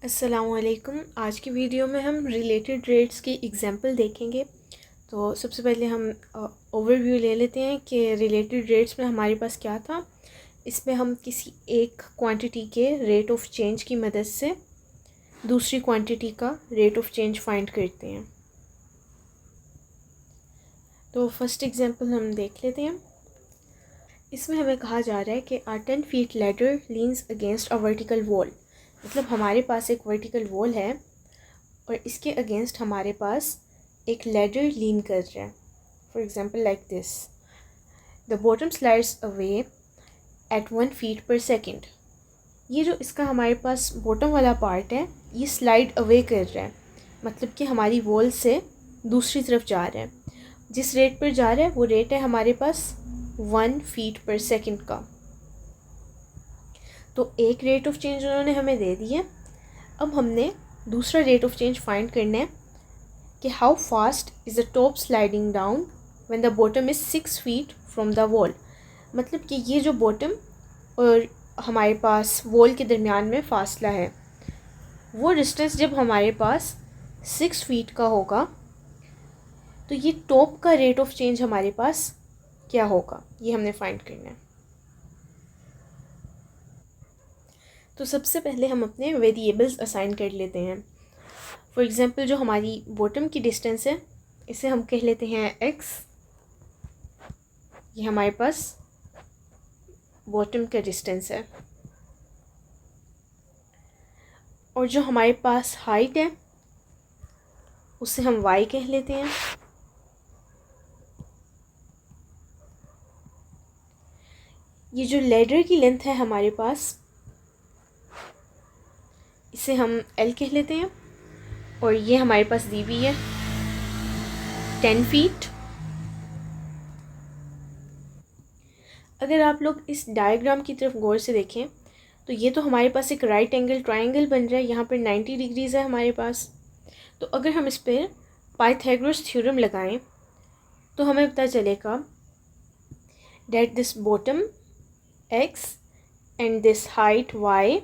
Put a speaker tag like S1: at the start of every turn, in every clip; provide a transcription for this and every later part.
S1: अस्सलामुअलैकुम। आज की वीडियो में हम रिलेटेड रेट्स की एग्जांपल देखेंगे। तो सबसे पहले हम ओवरव्यू ले लेते हैं कि रिलेटेड रेट्स में हमारे पास क्या था। इसमें हम किसी एक क्वांटिटी के रेट ऑफ चेंज की मदद से दूसरी क्वांटिटी का रेट ऑफ चेंज फाइंड करते हैं। तो फर्स्ट एग्जांपल हम देख लेते हैं। इसमें हमें कहा जा रहा है कि आ 10 feet ladder leans against a vertical wall. मतलब हमारे पास एक वर्टिकल वॉल है और इसके अगेंस्ट हमारे पास एक लैडर लीन कर रहा है। For example like this, the bottom slides away at 1 feet पर सेकेंड। ये जो इसका हमारे पास बॉटम वाला पार्ट है ये स्लाइड अवे कर रहा है, मतलब कि हमारी वॉल से दूसरी तरफ जा रहा है। जिस रेट पर जा रहा है वो रेट है हमारे पास 1 फीट पर सेकेंड का। तो एक रेट ऑफ चेंज उन्होंने हमें दे दी है। अब हमने दूसरा रेट ऑफ चेंज फाइंड करना है कि how fast is the top sliding down when the bottom is 6 feet from the wall. मतलब कि ये जो बॉटम और हमारे पास वॉल के दरमियान में फासला है वो डिस्टेंस जब हमारे पास 6 फीट का होगा तो ये टॉप का रेट ऑफ चेंज हमारे पास क्या होगा, ये हमने फाइंड करना है। तो सबसे पहले हम अपने वेरिएबल्स असाइन कर लेते हैं। फॉर एग्ज़ाम्पल जो हमारी बॉटम की डिस्टेंस है इसे हम कह लेते हैं x। ये हमारे पास बॉटम का डिस्टेंस है। और जो हमारे पास हाइट है उसे हम y कह लेते हैं। ये जो लैडर की लेंथ है हमारे पास इसे हम l कह लेते हैं। और ये हमारे पास दी हुई है 10 फीट। अगर आप लोग इस डायग्राम की तरफ गौर से देखें तो ये तो हमारे पास एक राइट एंगल ट्रायंगल बन रहा है। यहाँ पर 90 डिग्रीज़ है हमारे पास। तो अगर हम इस पर पाइथागोरस थ्योरम लगाएं तो हमें पता चलेगा that this bottom x and this height y,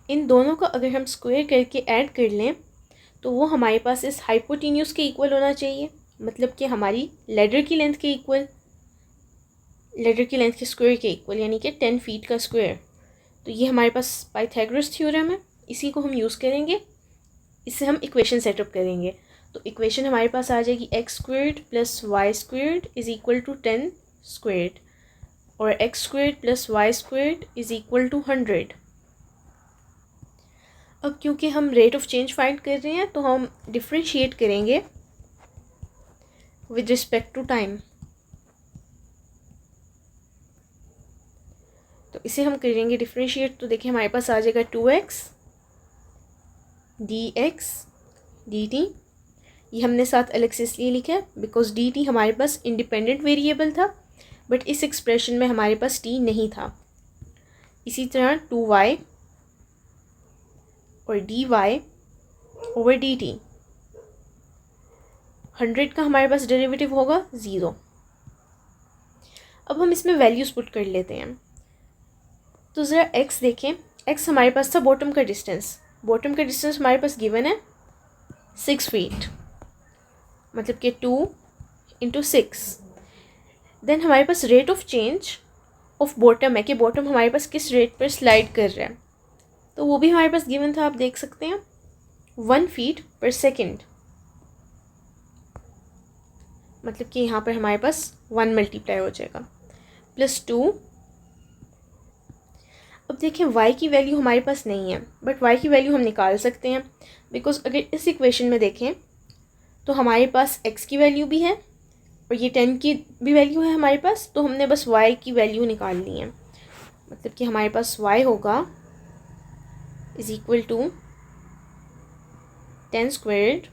S1: इन दोनों का अगर हम स्क्वायर करके ऐड कर लें तो वो हमारे पास इस हाइपोटेन्यूस के इक्वल होना चाहिए। मतलब कि हमारी लेडर की लेंथ के इक्वल, लेडर की लेंथ के स्क्वायर के इक्वल, यानी कि 10 फीट का स्क्वायर। तो ये हमारे पास पाइथागोरस थ्योरम है, इसी को हम यूज़ करेंगे। इससे हम इक्वेशन सेटअप करेंगे। तो इक्वेशन हमारे पास आ जाएगी x squared plus y squared is equal to 10 squared, और x squared plus y squared is equal to 100। अब क्योंकि हम रेट ऑफ चेंज फाइंड कर रहे हैं तो हम डिफ्रेंशिएट करेंगे विद रिस्पेक्ट टू टाइम। तो इसे हम करेंगे डिफ्रेंशिएट। तो देखिए हमारे पास आ जाएगा 2x dx dt। ये हमने साथ अलग से इसलिए लिखा है बिकॉज dt हमारे पास इंडिपेंडेंट वेरिएबल था, बट इस एक्सप्रेशन में हमारे पास t नहीं था। इसी तरह 2y और dy ओवर dt। 100 का हमारे पास डेरिवेटिव होगा 0। अब हम इसमें वैल्यूज़ पुट कर लेते हैं। तो ज़रा x देखें, x हमारे पास था बॉटम का डिस्टेंस। बॉटम का डिस्टेंस हमारे पास गिवन है 6 फीट, मतलब कि 2 इंटू 6। देन हमारे पास rate of change of bottom है कि बॉटम हमारे पास किस रेट पर स्लाइड कर रहा है, तो वो भी हमारे पास गिवन था, आप देख सकते हैं 1 फीट पर सेकेंड। मतलब कि यहाँ पर हमारे पास 1 मल्टीप्लाई हो जाएगा प्लस 2। अब देखें y की वैल्यू हमारे पास नहीं है, बट y की वैल्यू हम निकाल सकते हैं। बिकॉज अगर इस इक्वेशन में देखें तो हमारे पास x की वैल्यू भी है और ये 10 की भी वैल्यू है हमारे पास, तो हमने बस y की वैल्यू निकालनी है। मतलब कि हमारे पास y होगा is equal to 10 squared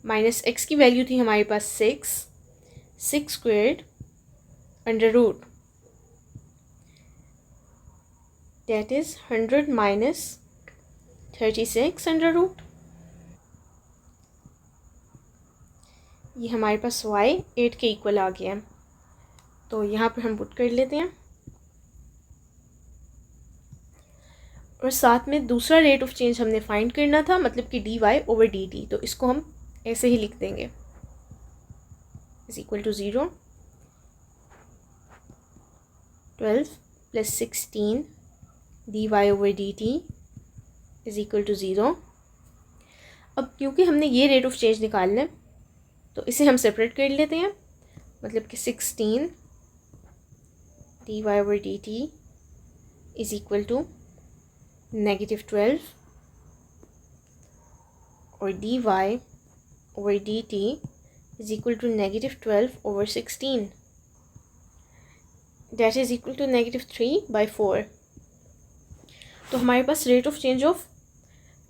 S1: minus x की वैल्यू थी हमारे पास 6 squared under root, that is 100 minus 36 under root. ये हमारे पास y 8 के इक्वल आ गया है। तो यहाँ पर हम पुट कर लेते हैं और साथ में दूसरा रेट ऑफ चेंज हमने फाइंड करना था, मतलब कि dy/dt। तो इसको हम ऐसे ही लिख देंगे, is equal to 0, 12 + 16 dy/dt is equal to 0। अब क्योंकि हमने ये रेट ऑफ चेंज निकालना है तो इसे हम सेपरेट कर लेते हैं, मतलब कि 16 dy/dt इज इक्वल टू -12 और dy/dt is equal to -12/16, that is equal to -3/4। तो हमारे पास rate of change of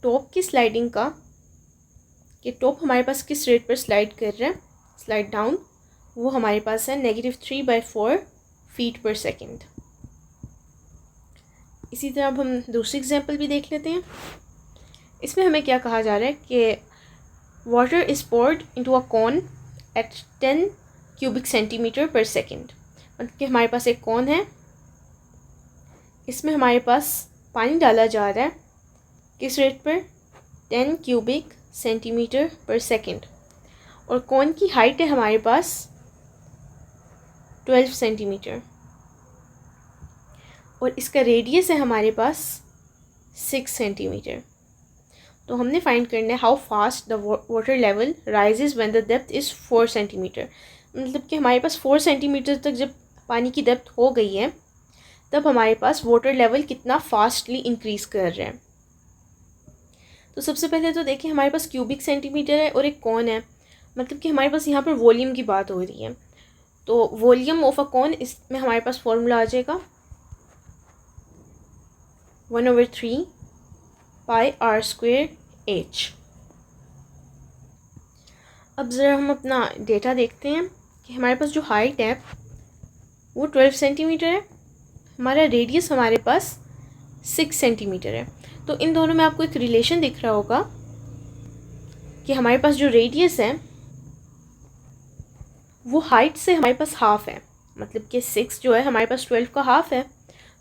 S1: top की स्लाइडिंग का, कि टॉप हमारे पास किस रेट पर स्लाइड कर रहा है, स्लाइड डाउन, वो हमारे पास है -3/4 फीट पर सेकेंड। इसी तरह अब हम दूसरी एग्जांपल भी देख लेते हैं। इसमें हमें क्या कहा जा रहा है कि water is poured into a cone at 10 cubic centimetre per second. मतलब कि हमारे पास एक कॉन है, इसमें हमारे पास पानी डाला जा रहा है, किस रेट पर, 10 क्यूबिक सेंटीमीटर पर सेकेंड, और कॉन की हाइट है हमारे पास 12 सेंटीमीटर, और इसका रेडियस है हमारे पास 6 सेंटीमीटर। तो हमने फाइंड करना है how fast the water level rises when the depth is 4 centimetre. मतलब कि हमारे पास 4 सेंटीमीटर तक जब पानी की डेप्थ हो गई है तब हमारे पास वाटर लेवल कितना फास्टली इंक्रीज़ कर रहे हैं। तो सबसे पहले तो देखिए हमारे पास क्यूबिक सेंटीमीटर है और एक कॉन है, मतलब कि हमारे पास यहाँ पर वॉल्यूम की बात हो रही है। तो वॉल्यूम ऑफ अ कॉन, इसमें हमारे पास फॉर्मूला आ जाएगा 1/3 πr² h। अब ज़रा हम अपना डेटा देखते हैं कि हमारे पास जो हाइट है वो 12 सेंटीमीटर है, हमारा रेडियस हमारे पास 6 सेंटीमीटर है। तो इन दोनों में आपको एक रिलेशन दिख रहा होगा कि हमारे पास जो रेडियस है वो हाइट से हमारे पास हाफ है, मतलब कि 6 जो है हमारे पास 12 का हाफ है।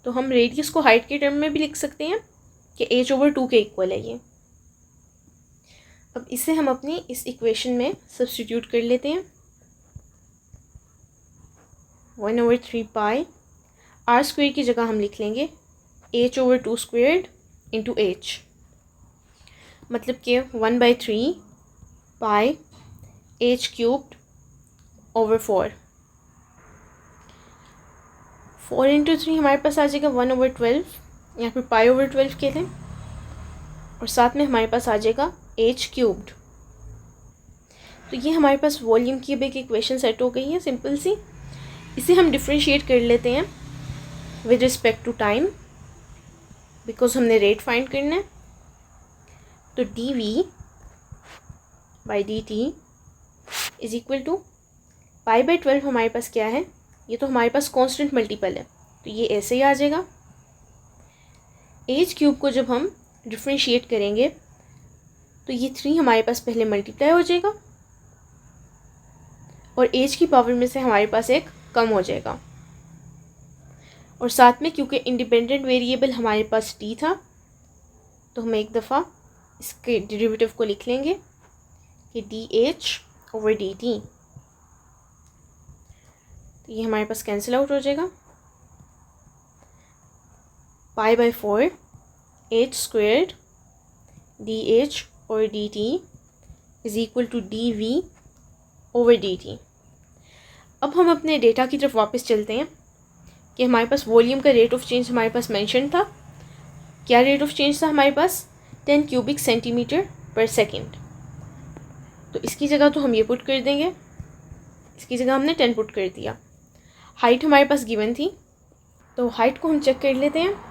S1: तो हम रेडियस को हाइट के टर्म में भी लिख सकते हैं कि h/2 के इक्वल है ये। अब इसे हम अपनी इस इक्वेशन में सब्स्टिट्यूट कर लेते हैं, 1/3 पाई, r² की जगह हम लिख लेंगे h/2² इंटू h, मतलब कि 1/3 पाई h³/4। 4 × 3 हमारे पास आ जाएगा 1/12, यहाँ पर π/12 के लिए, और साथ में हमारे पास आ जाएगा h³। तो ये हमारे पास वॉल्यूम की अब एक इक्वेशन सेट हो गई है सिंपल सी। इसे हम डिफ्रेंशिएट कर लेते हैं with respect to time, because हमने रेट फाइंड करना है। तो dv/dt इज इक्वल टू π/12 हमारे पास क्या है, ये तो हमारे पास कांस्टेंट मल्टीपल है, तो ये ऐसे ही आ जाएगा। h³ को जब हम डिफ्रेंशिएट करेंगे तो ये 3 हमारे पास पहले मल्टीप्लाई हो जाएगा और h की पावर में से हमारे पास एक कम हो जाएगा, और साथ में क्योंकि इंडिपेंडेंट वेरिएबल हमारे पास t था तो हम एक दफ़ा इसके डेरिवेटिव को लिख लेंगे कि dh/dt। तो ये हमारे पास कैंसिल आउट हो जाएगा, π/4 h² dh/dt is equal to dv/dt। अब हम अपने डेटा की तरफ वापस चलते हैं कि हमारे पास वॉल्यूम का रेट ऑफ चेंज हमारे पास मेंशन था। क्या रेट ऑफ चेंज था हमारे पास, 10 क्यूबिक सेंटीमीटर पर सेकेंड। तो इसकी जगह तो हम ये पुट कर देंगे, इसकी जगह हमने 10 पुट कर दिया। हाइट हमारे पास गिवन थी, तो हाइट को हम चेक कर लेते हैं।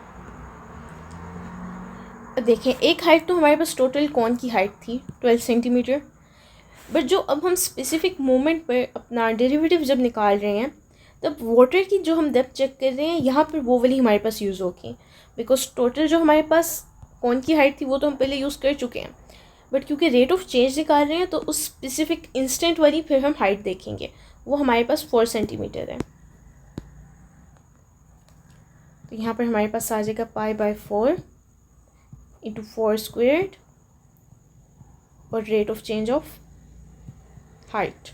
S1: देखें, एक हाइट तो हमारे पास टोटल कॉन की हाइट थी 12 सेंटीमीटर, बट जो अब हम स्पेसिफिक मोमेंट पर अपना डेरिवेटिव जब निकाल रहे हैं तब वाटर की जो हम डेप्थ चेक कर रहे हैं यहाँ पर वो वाली हमारे पास यूज़ होगी, बिकॉज टोटल जो हमारे पास कॉन की हाइट थी वो तो हम पहले यूज़ कर चुके हैं, बट क्योंकि रेट ऑफ चेंज निकाल रहे हैं तो उस स्पेसिफिक इंस्टेंट वाली फिर हम हाइट देखेंगे, वो हमारे पास 4 सेंटीमीटर है। तो यहाँ पर हमारे पास आ जाएगा π/4 इंटू 4 स्क्वेयर्ड और rate of change of height.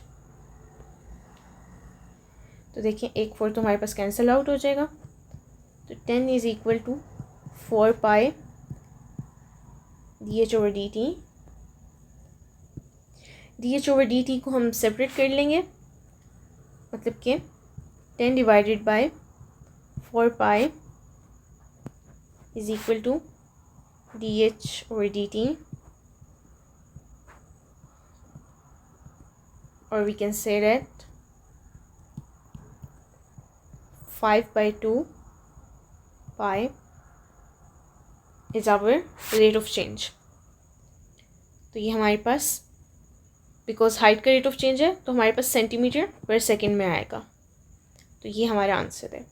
S1: तो देखिए 1/4 तो हमारे पास कैंसिल आउट हो जाएगा, तो 10 is equal to 4 pi dh/dt। dh/dt को हम सेपरेट कर लेंगे, मतलब कि 10 divided by 4 pi is equal to dh/dt, or we can say that 5/2 pi is our rate of change। तो ये हमारे पास, बिकॉज हाइट का रेट ऑफ चेंज है तो हमारे पास सेंटीमीटर पर सेकेंड में आएगा। तो ये हमारा आंसर है।